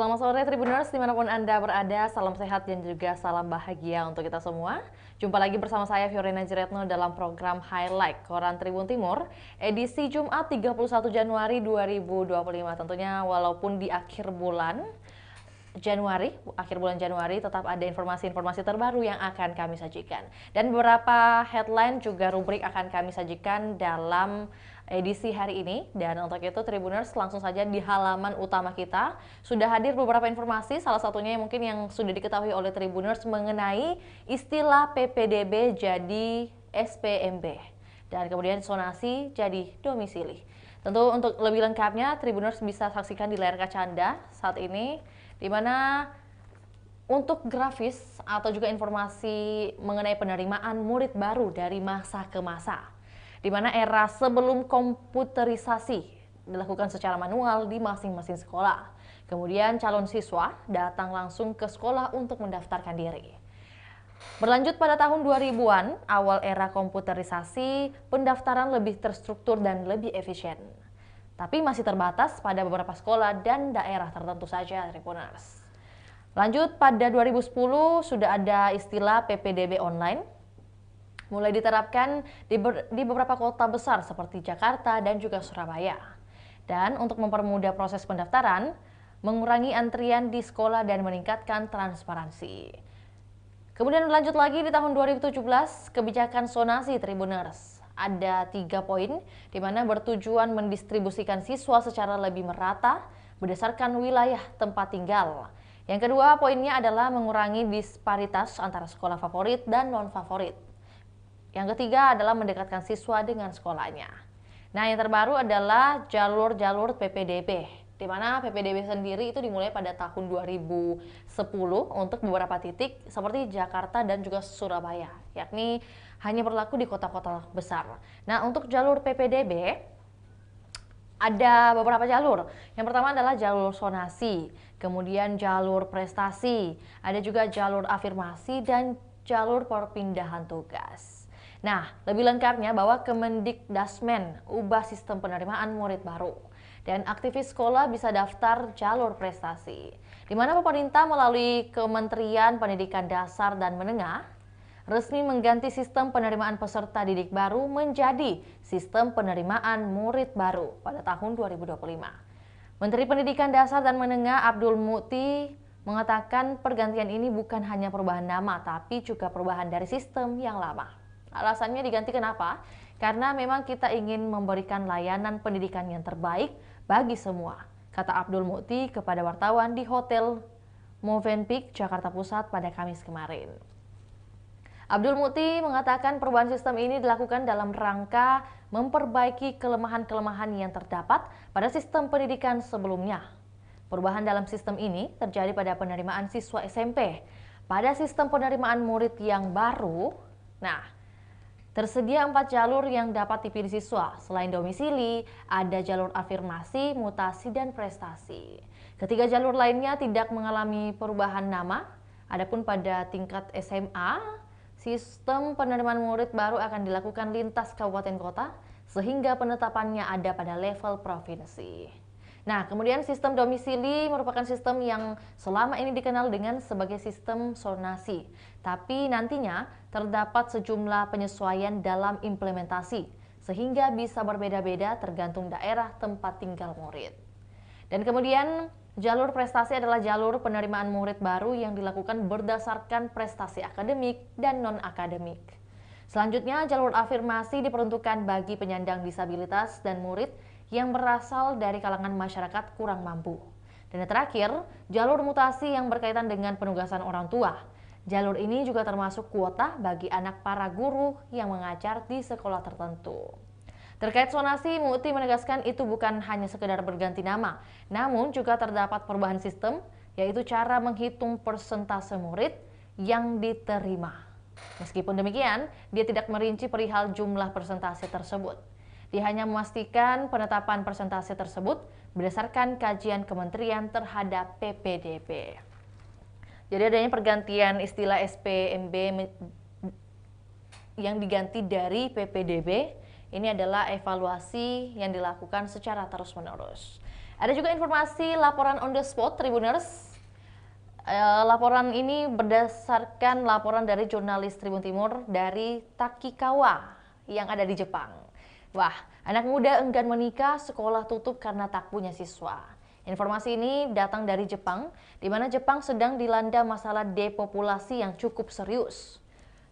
Selamat sore Tribuners dimanapun Anda berada, salam sehat dan juga salam bahagia untuk kita semua. Jumpa lagi bersama saya Fiorina Jiretno dalam program Highlight Koran Tribun Timur, edisi Jumat 31 Januari 2025. Tentunya walaupun di akhir bulan Januari tetap ada informasi-informasi terbaru yang akan kami sajikan. Dan beberapa headline juga rubrik akan kami sajikan dalam edisi hari ini. Dan untuk itu Tribuners langsung saja di halaman utama kita sudah hadir beberapa informasi, salah satunya yang mungkin yang sudah diketahui oleh Tribuners mengenai istilah PPDB jadi SPMB. Dan kemudian zonasi jadi domisili. Tentu untuk lebih lengkapnya Tribuners bisa saksikan di layar kaca Anda saat ini, di mana untuk grafis atau juga informasi mengenai penerimaan murid baru dari masa ke masa, di mana era sebelum komputerisasi dilakukan secara manual di masing-masing sekolah. Kemudian calon siswa datang langsung ke sekolah untuk mendaftarkan diri. Berlanjut pada tahun 2000-an, awal era komputerisasi, pendaftaran lebih terstruktur dan lebih efisien. Tapi masih terbatas pada beberapa sekolah dan daerah tertentu saja, Tribuners. Lanjut, pada 2010 sudah ada istilah PPDB online, mulai diterapkan di beberapa kota besar seperti Jakarta dan juga Surabaya. Dan untuk mempermudah proses pendaftaran, mengurangi antrian di sekolah dan meningkatkan transparansi. Kemudian lanjut lagi di tahun 2017, kebijakan zonasi, Tribuners. Ada 3 poin, di mana bertujuan mendistribusikan siswa secara lebih merata berdasarkan wilayah tempat tinggal. Yang kedua, poinnya adalah mengurangi disparitas antara sekolah favorit dan non-favorit. Yang ketiga adalah mendekatkan siswa dengan sekolahnya. Nah, yang terbaru adalah jalur-jalur PPDB, di mana PPDB sendiri itu dimulai pada tahun 2010 untuk beberapa titik seperti Jakarta dan juga Surabaya, yakni hanya berlaku di kota-kota besar. Nah, untuk jalur PPDB ada beberapa jalur. Yang pertama adalah jalur zonasi, kemudian jalur prestasi, ada juga jalur afirmasi dan jalur perpindahan tugas. Nah, lebih lengkapnya bahwa Kemendikdasmen ubah sistem penerimaan murid baru. Dan aktivis sekolah bisa daftar jalur prestasi, di mana pemerintah melalui Kementerian Pendidikan Dasar dan Menengah resmi mengganti sistem penerimaan peserta didik baru menjadi sistem penerimaan murid baru pada tahun 2025. Menteri Pendidikan Dasar dan Menengah Abdul Mukti mengatakan pergantian ini bukan hanya perubahan nama, tapi juga perubahan dari sistem yang lama. Alasannya diganti kenapa? Karena memang kita ingin memberikan layanan pendidikan yang terbaik bagi semua, kata Abdul Mukti kepada wartawan di Hotel Movenpick, Jakarta Pusat pada Kamis kemarin. Abdul Mukti mengatakan perubahan sistem ini dilakukan dalam rangka memperbaiki kelemahan-kelemahan yang terdapat pada sistem pendidikan sebelumnya. Perubahan dalam sistem ini terjadi pada penerimaan siswa SMP. Pada sistem penerimaan murid yang baru, tersedia 4 jalur yang dapat dipilih siswa. Selain domisili, ada jalur afirmasi, mutasi, dan prestasi. Ketiga jalur lainnya tidak mengalami perubahan nama. Adapun pada tingkat SMA, sistem penerimaan murid baru akan dilakukan lintas kabupaten kota, sehingga penetapannya ada pada level provinsi. Nah, kemudian sistem domisili merupakan sistem yang selama ini dikenal dengan sebagai sistem zonasi. Tapi nantinya terdapat sejumlah penyesuaian dalam implementasi, sehingga bisa berbeda-beda tergantung daerah tempat tinggal murid. Dan kemudian jalur prestasi adalah jalur penerimaan murid baru yang dilakukan berdasarkan prestasi akademik dan non-akademik. Selanjutnya, jalur afirmasi diperuntukkan bagi penyandang disabilitas dan murid yang berasal dari kalangan masyarakat kurang mampu. Dan yang terakhir, jalur mutasi yang berkaitan dengan penugasan orang tua. Jalur ini juga termasuk kuota bagi anak para guru yang mengajar di sekolah tertentu. Terkait zonasi, Mukti menegaskan itu bukan hanya sekedar berganti nama, namun juga terdapat perubahan sistem, yaitu cara menghitung persentase murid yang diterima. Meskipun demikian, dia tidak merinci perihal jumlah persentase tersebut. Dia hanya memastikan penetapan persentase tersebut berdasarkan kajian kementerian terhadap PPDB. Jadi adanya pergantian istilah SPMB yang diganti dari PPDB, ini adalah evaluasi yang dilakukan secara terus-menerus. Ada juga informasi laporan on the spot Tribuners. Laporan ini berdasarkan laporan dari jurnalis Tribun Timur dari Takikawa yang ada di Jepang. Wah, anak muda enggan menikah, sekolah tutup karena tak punya siswa. Informasi ini datang dari Jepang, di mana Jepang sedang dilanda masalah depopulasi yang cukup serius.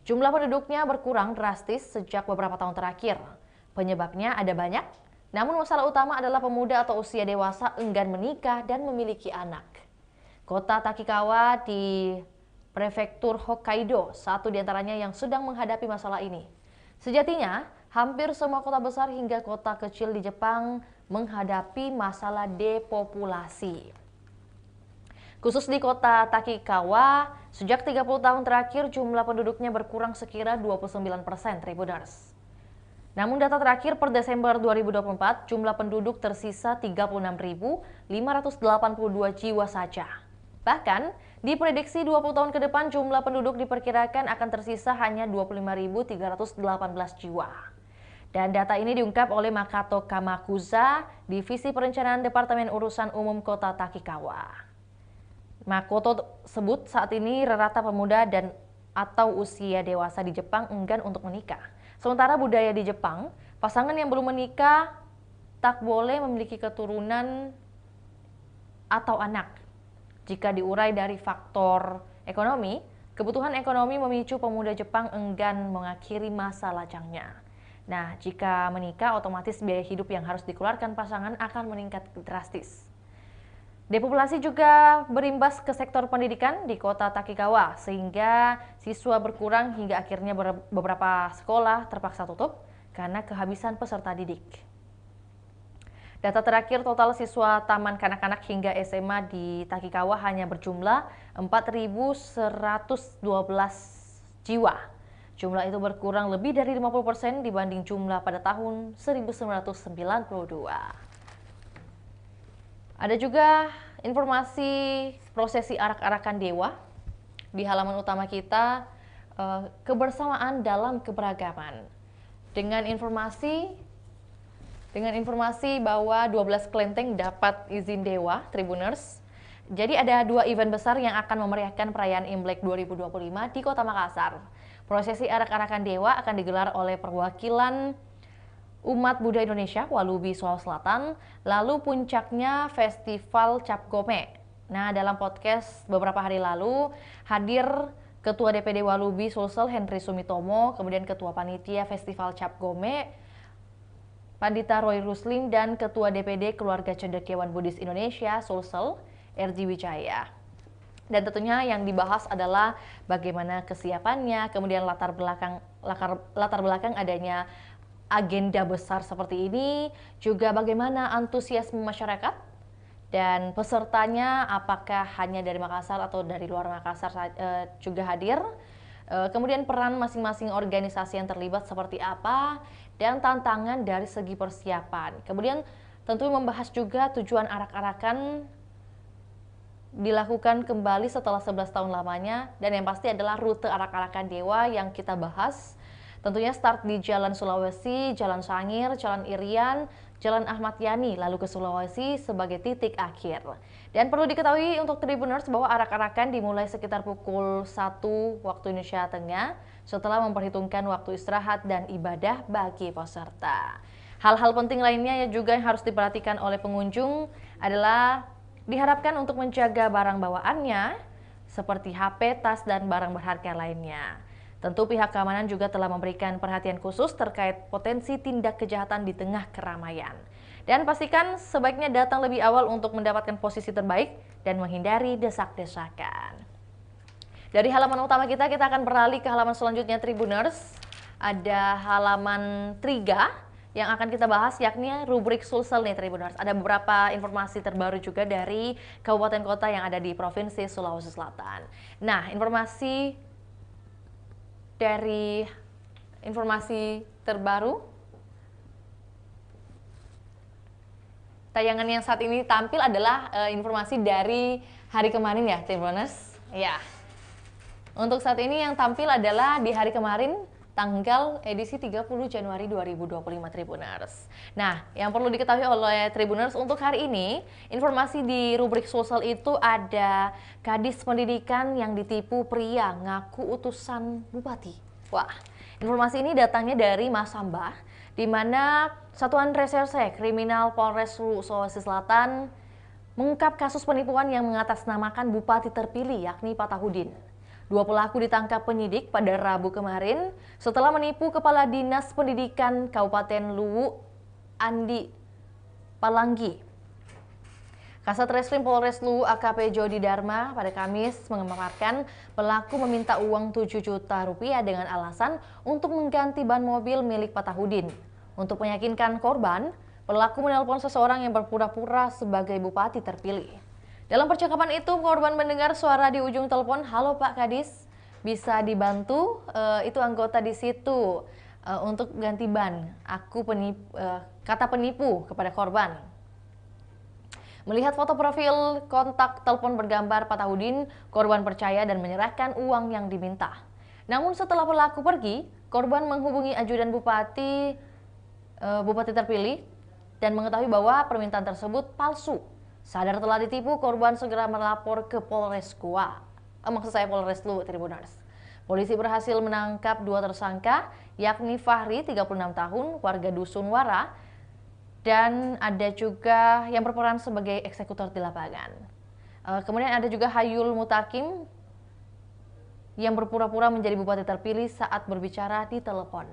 Jumlah penduduknya berkurang drastis sejak beberapa tahun terakhir. Penyebabnya ada banyak, namun masalah utama adalah pemuda atau usia dewasa enggan menikah dan memiliki anak. Kota Takikawa di prefektur Hokkaido, satu di antaranya yang sedang menghadapi masalah ini. Sejatinya, hampir semua kota besar hingga kota kecil di Jepang menghadapi masalah depopulasi. Khusus di kota Takikawa, sejak 30 tahun terakhir jumlah penduduknya berkurang sekira 29%, Tribuners. Namun data terakhir per Desember 2024, jumlah penduduk tersisa 36.582 jiwa saja. Bahkan, diprediksi 20 tahun ke depan jumlah penduduk diperkirakan akan tersisa hanya 25.318 jiwa. Dan data ini diungkap oleh Makoto Kamakuza, Divisi Perencanaan Departemen Urusan Umum Kota Takikawa. Makoto sebut saat ini rata pemuda dan atau usia dewasa di Jepang enggan untuk menikah. Sementara budaya di Jepang, pasangan yang belum menikah tak boleh memiliki keturunan atau anak. Jika diurai dari faktor ekonomi, kebutuhan ekonomi memicu pemuda Jepang enggan mengakhiri masa lajangnya. Nah, jika menikah, otomatis biaya hidup yang harus dikeluarkan pasangan akan meningkat drastis. Depopulasi juga berimbas ke sektor pendidikan di kota Takikawa, sehingga siswa berkurang hingga akhirnya beberapa sekolah terpaksa tutup karena kehabisan peserta didik. Data terakhir total siswa taman kanak-kanak hingga SMA di Takikawa hanya berjumlah 4.112 jiwa. Jumlah itu berkurang lebih dari 50% dibanding jumlah pada tahun 1992. Ada juga informasi prosesi arak-arakan dewa di halaman utama kita, kebersamaan dalam keberagaman. Dengan informasi bahwa 12 kelenteng dapat izin dewa, Tribuners. Jadi ada dua event besar yang akan memeriahkan perayaan Imlek 2025 di Kota Makassar. Prosesi arak-arakan dewa akan digelar oleh perwakilan umat Buddha Indonesia, Walubi, Sulawesi Selatan, lalu puncaknya Festival Cap Gome. Nah, dalam podcast beberapa hari lalu, hadir Ketua DPD Walubi Sulsel Henry Sumitomo, kemudian Ketua Panitia Festival Cap Gome, Pandita Roy Ruslim, dan Ketua DPD Keluarga Cendekiawan Buddhis Indonesia, Sulsel, RJ Wijaya. Dan tentunya yang dibahas adalah bagaimana kesiapannya, kemudian latar belakang adanya agenda besar seperti ini, juga bagaimana antusiasme masyarakat, dan pesertanya apakah hanya dari Makassar atau dari luar Makassar juga hadir. Kemudian peran masing-masing organisasi yang terlibat seperti apa, dan tantangan dari segi persiapan. Kemudian tentu membahas juga tujuan arak-arakan dilakukan kembali setelah 11 tahun lamanya, dan yang pasti adalah rute arak-arakan dewa yang kita bahas. Tentunya start di Jalan Sulawesi, Jalan Sangir, Jalan Irian, Jalan Ahmad Yani, lalu ke Sulawesi sebagai titik akhir. Dan perlu diketahui untuk Tribuners bahwa arak-arakan dimulai sekitar pukul 1 waktu Indonesia Tengah setelah memperhitungkan waktu istirahat dan ibadah bagi peserta. Hal-hal penting lainnya yang juga harus diperhatikan oleh pengunjung adalah diharapkan untuk menjaga barang bawaannya seperti HP, tas, dan barang berharga lainnya. Tentu pihak keamanan juga telah memberikan perhatian khusus terkait potensi tindak kejahatan di tengah keramaian. Dan pastikan sebaiknya datang lebih awal untuk mendapatkan posisi terbaik dan menghindari desak-desakan. Dari halaman utama kita akan beralih ke halaman selanjutnya, Tribuners. Ada halaman Triga yang akan kita bahas, yakni rubrik Sulsel nih, Tribuners. Ada beberapa informasi terbaru juga dari kabupaten kota yang ada di Provinsi Sulawesi Selatan. Nah, informasi terbaru, tayangan yang saat ini tampil adalah informasi dari hari kemarin ya, Tribuners. Ya, untuk saat ini yang tampil adalah di hari kemarin, tanggal edisi 30 Januari 2025 Tribuners. Nah, yang perlu diketahui oleh Tribuners untuk hari ini, informasi di rubrik sosial itu ada Kadis Pendidikan yang ditipu pria ngaku utusan bupati. Wah, informasi ini datangnya dari Mas Sambah, di mana Satuan Reserse Kriminal Polres Sulawesi Selatan mengungkap kasus penipuan yang mengatasnamakan bupati terpilih yakni Fatahudin. 2 pelaku ditangkap penyidik pada Rabu kemarin setelah menipu Kepala Dinas Pendidikan Kabupaten Luwu, Andi Palanggi. Kasat Reskrim Polres Luwu AKP Jody Dharma pada Kamis mengabarkan pelaku meminta uang 7 juta rupiah dengan alasan untuk mengganti ban mobil milik Fatahudin. Untuk meyakinkan korban, pelaku menelpon seseorang yang berpura-pura sebagai bupati terpilih. Dalam percakapan itu, korban mendengar suara di ujung telepon, "Halo Pak Kadis, bisa dibantu?" Itu anggota di situ untuk ganti ban. Kata penipu kepada korban. Melihat foto profil kontak telepon bergambar Fatahudin, korban percaya dan menyerahkan uang yang diminta. Namun setelah pelaku pergi, korban menghubungi ajudan bupati terpilih dan mengetahui bahwa permintaan tersebut palsu. Sadar telah ditipu, korban segera melapor ke Polres Polres Luwu Tribuners. Polisi berhasil menangkap 2 tersangka, yakni Fahri, 36 tahun, warga Dusun Wara, dan ada juga yang berperan sebagai eksekutor di lapangan. Kemudian ada juga Hayul Mutakim yang berpura-pura menjadi bupati terpilih saat berbicara di telepon.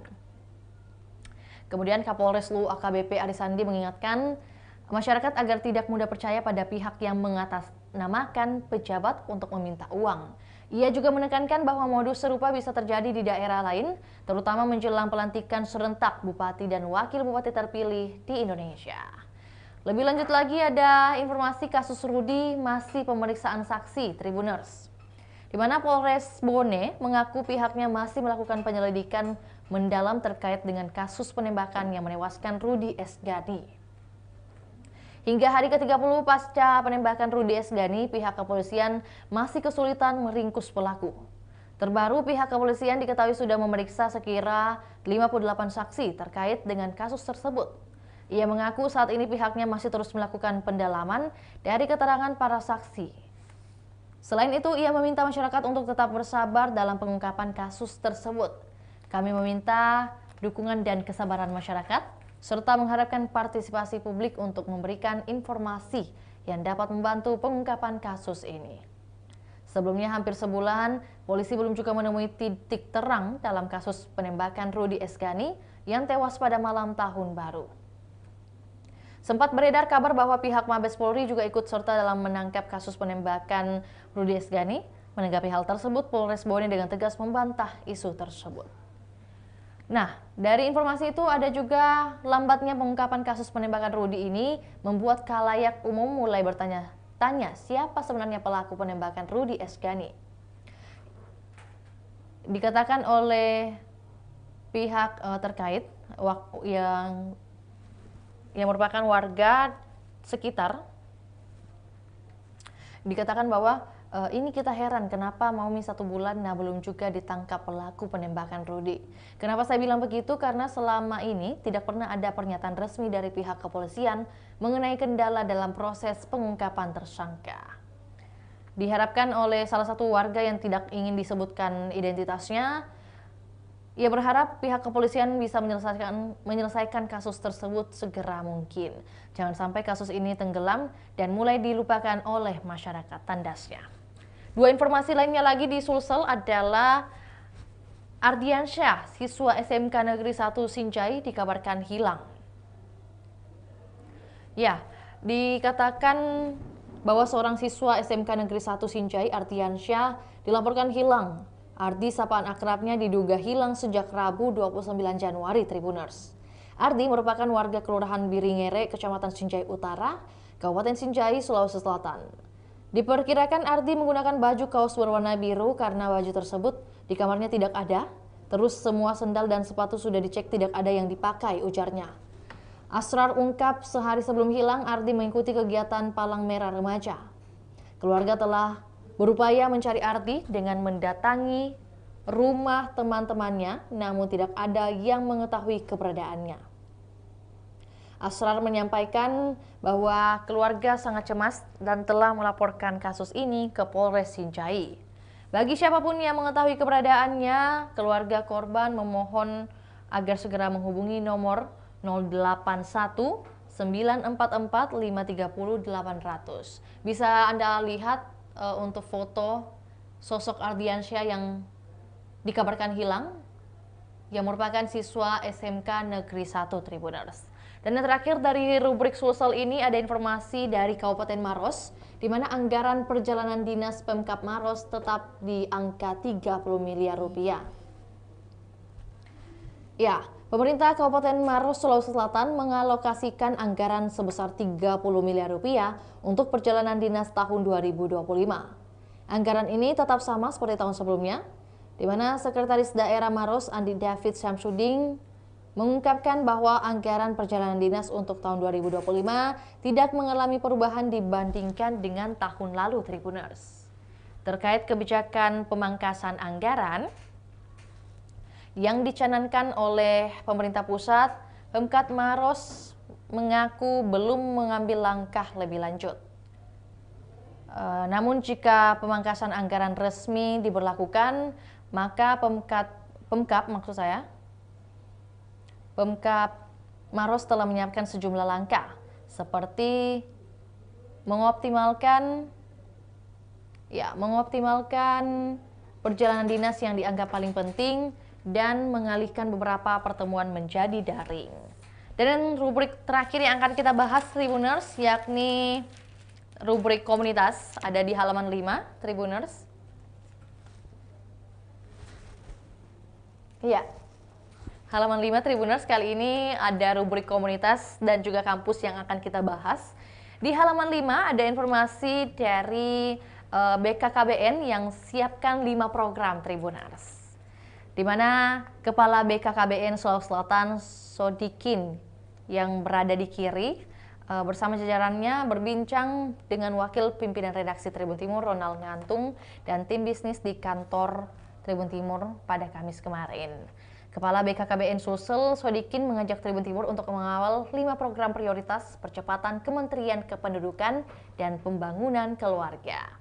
Kemudian Kapolres Luwu AKBP Arisandi mengingatkan masyarakat agar tidak mudah percaya pada pihak yang mengatasnamakan pejabat untuk meminta uang. Ia juga menekankan bahwa modus serupa bisa terjadi di daerah lain, terutama menjelang pelantikan serentak bupati dan wakil bupati terpilih di Indonesia. Lebih lanjut lagi ada informasi kasus Rudi masih pemeriksaan saksi Tribuners, di mana Polres Bone mengaku pihaknya masih melakukan penyelidikan mendalam terkait dengan kasus penembakan yang menewaskan Rudi Esgani. Hingga hari ke-30 pasca penembakan Rudi Esgani, pihak kepolisian masih kesulitan meringkus pelaku. Terbaru, pihak kepolisian diketahui sudah memeriksa sekira 58 saksi terkait dengan kasus tersebut. Ia mengaku saat ini pihaknya masih terus melakukan pendalaman dari keterangan para saksi. Selain itu, ia meminta masyarakat untuk tetap bersabar dalam pengungkapan kasus tersebut. Kami meminta dukungan dan kesabaran masyarakat, serta mengharapkan partisipasi publik untuk memberikan informasi yang dapat membantu pengungkapan kasus ini. Sebelumnya hampir sebulan, polisi belum juga menemui titik terang dalam kasus penembakan Rudi Esgani yang tewas pada malam tahun baru. Sempat beredar kabar bahwa pihak Mabes Polri juga ikut serta dalam menangkap kasus penembakan Rudi Esgani. Menanggapi hal tersebut, Polres Bone dengan tegas membantah isu tersebut. Nah, dari informasi itu ada juga lambatnya pengungkapan kasus penembakan Rudi ini membuat khalayak umum mulai bertanya-tanya siapa sebenarnya pelaku penembakan Rudi Esgani. Dikatakan oleh pihak terkait yang merupakan warga sekitar, dikatakan bahwa ini kita heran kenapa mau 1 bulan belum juga ditangkap pelaku penembakan Rudi. Kenapa saya bilang begitu? Karena selama ini tidak pernah ada pernyataan resmi dari pihak kepolisian mengenai kendala dalam proses pengungkapan tersangka. Diharapkan oleh salah satu warga yang tidak ingin disebutkan identitasnya, ia berharap pihak kepolisian bisa menyelesaikan kasus tersebut segera mungkin. Jangan sampai kasus ini tenggelam dan mulai dilupakan oleh masyarakat, tandasnya. 2 informasi lainnya lagi di Sulsel adalah Ardiansyah, siswa SMK Negeri 1 Sinjai dikabarkan hilang. Ya, dikatakan bahwa seorang siswa SMK Negeri 1 Sinjai, Ardiansyah, dilaporkan hilang. Ardi, sapaan akrabnya, diduga hilang sejak Rabu 29 Januari Tribuners. Ardi merupakan warga Kelurahan Biringere, Kecamatan Sinjai Utara, Kabupaten Sinjai, Sulawesi Selatan. Diperkirakan Ardi menggunakan baju kaos berwarna biru karena baju tersebut di kamarnya tidak ada. Terus semua sendal dan sepatu sudah dicek tidak ada yang dipakai, ujarnya. Asrar ungkap sehari sebelum hilang Ardi mengikuti kegiatan Palang Merah Remaja. Keluarga telah berupaya mencari Ardi dengan mendatangi rumah teman-temannya, namun tidak ada yang mengetahui keberadaannya. Asrar menyampaikan bahwa keluarga sangat cemas dan telah melaporkan kasus ini ke Polres Sinjai. Bagi siapapun yang mengetahui keberadaannya, keluarga korban memohon agar segera menghubungi nomor 081 944 530 800. Bisa Anda lihat untuk foto sosok Ardiansyah yang dikabarkan hilang, yang merupakan siswa SMK Negeri 1 Tribuners. Dan yang terakhir dari rubrik Sulsel ini ada informasi dari Kabupaten Maros, di mana anggaran perjalanan dinas Pemkab Maros tetap di angka 30 miliar rupiah. Ya, pemerintah Kabupaten Maros, Sulawesi Selatan mengalokasikan anggaran sebesar 30 miliar rupiah untuk perjalanan dinas tahun 2025. Anggaran ini tetap sama seperti tahun sebelumnya, di mana Sekretaris Daerah Maros Andi David Syamsuddin mengungkapkan bahwa anggaran perjalanan dinas untuk tahun 2025 tidak mengalami perubahan dibandingkan dengan tahun lalu, Tribuners. Terkait kebijakan pemangkasan anggaran yang dicanangkan oleh pemerintah pusat, Pemkab Maros mengaku belum mengambil langkah lebih lanjut. Namun jika pemangkasan anggaran resmi diberlakukan, maka Pemkab Maros telah menyiapkan sejumlah langkah seperti mengoptimalkan perjalanan dinas yang dianggap paling penting dan mengalihkan beberapa pertemuan menjadi daring. Dan rubrik terakhir yang akan kita bahas, Tribuners, yakni rubrik komunitas, ada di halaman 5, Tribuners. Ya, halaman 5 Tribuners, kali ini ada rubrik komunitas dan juga kampus yang akan kita bahas. Di halaman 5 ada informasi dari BKKBN yang siapkan 5 program, Tribuners, di mana Kepala BKKBN Sulawesi Selatan Sodikin yang berada di kiri bersama jajarannya berbincang dengan Wakil Pimpinan Redaksi Tribun Timur Ronald Ngantung dan tim bisnis di kantor Tribun Timur pada Kamis kemarin. Kepala BKKBN Sulsel Sodikin mengajak Tribun Timur untuk mengawal 5 program prioritas percepatan Kementerian Kependudukan dan Pembangunan Keluarga.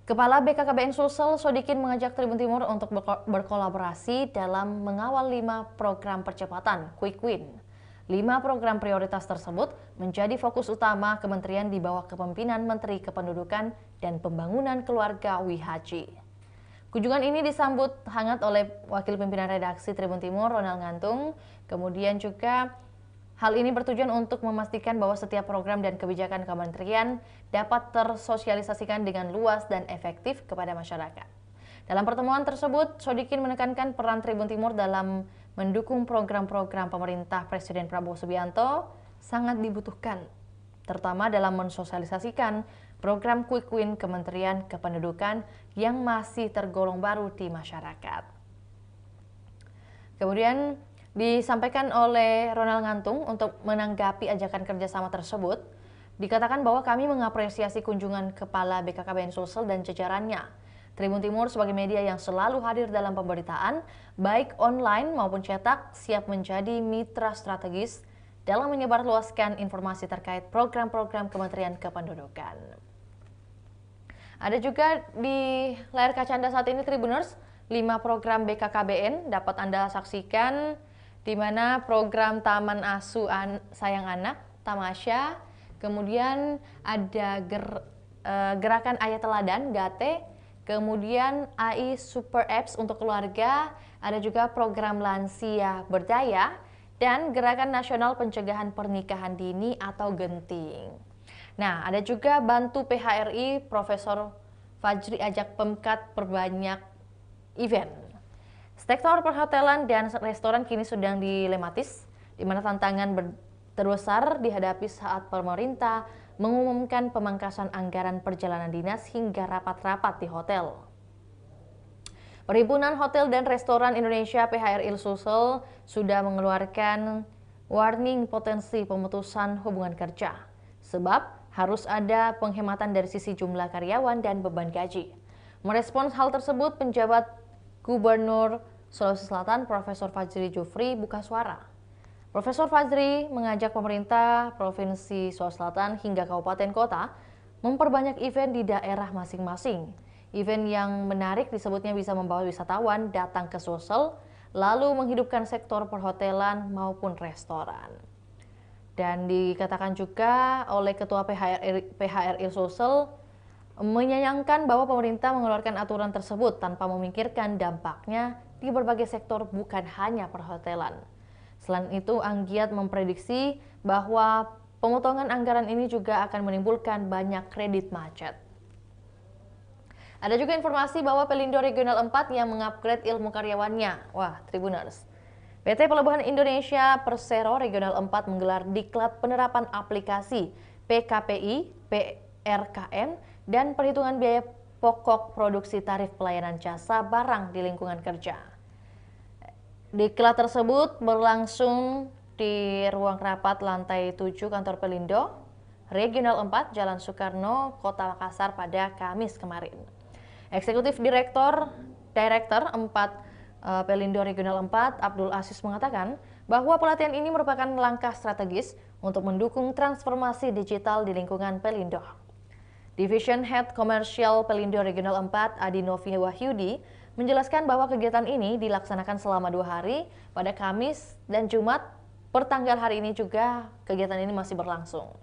Kepala BKKBN Sulsel Sodikin mengajak Tribun Timur untuk berkolaborasi dalam mengawal 5 program percepatan Quick Win. 5 program prioritas tersebut menjadi fokus utama kementerian di bawah kepemimpinan Menteri Kependudukan dan Pembangunan Keluarga WIHJ. Kunjungan ini disambut hangat oleh Wakil Pimpinan Redaksi Tribun Timur Ronald Ngantung. Kemudian juga hal ini bertujuan untuk memastikan bahwa setiap program dan kebijakan kementerian dapat tersosialisasikan dengan luas dan efektif kepada masyarakat. Dalam pertemuan tersebut, Sodikin menekankan peran Tribun Timur dalam mendukung program-program pemerintah Presiden Prabowo Subianto sangat dibutuhkan, terutama dalam mensosialisasikan program Quick Win Kementerian Kependudukan yang masih tergolong baru di masyarakat. Kemudian disampaikan oleh Ronald Ngantung untuk menanggapi ajakan kerjasama tersebut, dikatakan bahwa kami mengapresiasi kunjungan Kepala BKKBN Sulsel dan jajarannya. Tribun Timur sebagai media yang selalu hadir dalam pemberitaan, baik online maupun cetak, siap menjadi mitra strategis dalam menyebarluaskan informasi terkait program-program Kementerian Kependudukan. Ada juga di layar kaca Anda saat ini, Tribuners, 5 program BKKBN dapat Anda saksikan, di mana program Taman Asuh Sayang Anak, Tamasya, kemudian ada Gerakan Ayah Teladan, GATE, kemudian AI Super Apps untuk keluarga, ada juga program Lansia Berdaya, dan Gerakan Nasional Pencegahan Pernikahan Dini atau Genting. Nah, ada juga Bantu PHRI, Profesor Fajri ajak Pemkat perbanyak event. Sektor perhotelan dan restoran kini sedang dilematis, di mana tantangan terbesar dihadapi saat pemerintah mengumumkan pemangkasan anggaran perjalanan dinas hingga rapat-rapat di hotel. Perhimpunan Hotel dan Restoran Indonesia PHRI Sulsel sudah mengeluarkan warning potensi pemutusan hubungan kerja, sebab harus ada penghematan dari sisi jumlah karyawan dan beban gaji. Merespons hal tersebut, penjabat Gubernur Sulawesi Selatan Profesor Fajri Jufri buka suara. Profesor Fajri mengajak pemerintah Provinsi Sulawesi Selatan hingga kabupaten kota memperbanyak event di daerah masing-masing. Event yang menarik disebutnya bisa membawa wisatawan datang ke Sulsel, lalu menghidupkan sektor perhotelan maupun restoran. Dan dikatakan juga oleh Ketua PHRI Sulsel, menyayangkan bahwa pemerintah mengeluarkan aturan tersebut tanpa memikirkan dampaknya di berbagai sektor, bukan hanya perhotelan. Selain itu, Anggiat memprediksi bahwa pemotongan anggaran ini juga akan menimbulkan banyak kredit macet. Ada juga informasi bahwa Pelindo Regional 4 yang mengupgrade ilmu karyawannya. Wah, Tribuners. PT Pelabuhan Indonesia Persero Regional 4 menggelar diklat penerapan aplikasi PKPI, PRKM, dan perhitungan biaya pokok produksi tarif pelayanan jasa barang di lingkungan kerja. Diklat tersebut berlangsung di ruang rapat lantai 7 kantor Pelindo, Regional 4, Jalan Soekarno, Kota Makassar pada Kamis kemarin. Eksekutif Direktur 4 Pelindo Regional 4, Abdul Aziz mengatakan bahwa pelatihan ini merupakan langkah strategis untuk mendukung transformasi digital di lingkungan Pelindo. Division Head Komersial Pelindo Regional 4, Adi Novi Wahyudi, menjelaskan bahwa kegiatan ini dilaksanakan selama 2 hari pada Kamis dan Jumat. Pertanggal hari ini juga kegiatan ini masih berlangsung.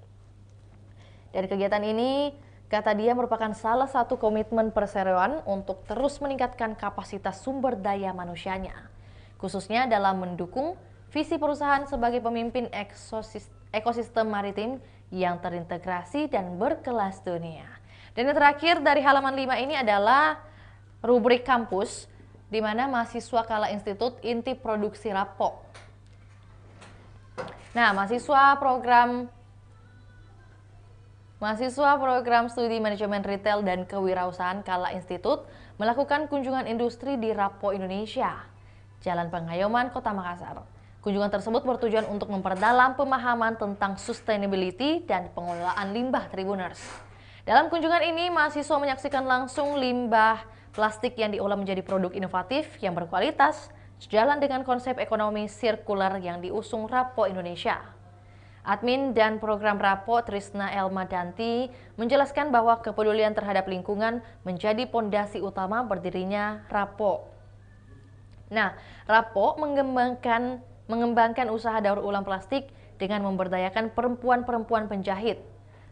Dari kegiatan ini, kata dia, merupakan salah satu komitmen perseroan untuk terus meningkatkan kapasitas sumber daya manusianya, khususnya dalam mendukung visi perusahaan sebagai pemimpin ekosistem maritim yang terintegrasi dan berkelas dunia. Dan yang terakhir dari halaman 5 ini adalah rubrik kampus, di mana mahasiswa Kala Institut inti produksi Rapo. Nah, mahasiswa program studi manajemen retail dan kewirausahaan Kala Institut melakukan kunjungan industri di Rapo Indonesia, Jalan Penghayoman, Kota Makassar. Kunjungan tersebut bertujuan untuk memperdalam pemahaman tentang sustainability dan pengelolaan limbah, Tribuners. Dalam kunjungan ini, mahasiswa menyaksikan langsung limbah plastik yang diolah menjadi produk inovatif yang berkualitas, sejalan dengan konsep ekonomi sirkular yang diusung Rapo Indonesia. Admin dan program Rapo, Trisna Elmadanti, menjelaskan bahwa kepedulian terhadap lingkungan menjadi pondasi utama berdirinya Rapo. Nah, Rapo mengembangkan usaha daur ulang plastik dengan memberdayakan perempuan-perempuan penjahit.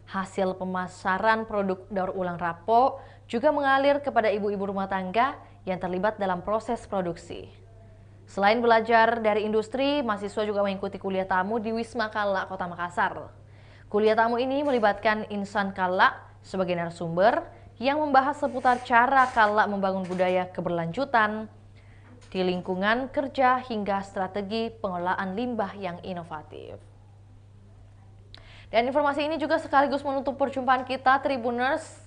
Hasil pemasaran produk daur ulang Rapo juga mengalir kepada ibu-ibu rumah tangga yang terlibat dalam proses produksi. Selain belajar dari industri, mahasiswa juga mengikuti kuliah tamu di Wisma Kala, Kota Makassar. Kuliah tamu ini melibatkan insan Kala sebagai narasumber yang membahas seputar cara Kala membangun budaya keberlanjutan di lingkungan kerja hingga strategi pengelolaan limbah yang inovatif. Dan informasi ini juga sekaligus menutup perjumpaan kita, Tribuners,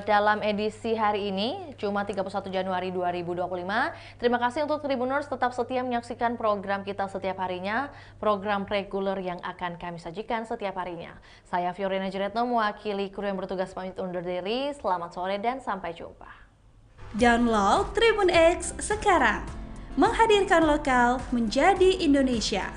dalam edisi hari ini, Jumat 31 Januari 2025. Terima kasih untuk Tribuners tetap setia menyaksikan program kita setiap harinya, program reguler yang akan kami sajikan setiap harinya. Saya Fiorina Jeretno, mewakili kru yang bertugas pamit undur diri. Selamat sore dan sampai jumpa. Download Tribun X sekarang, menghadirkan lokal menjadi Indonesia.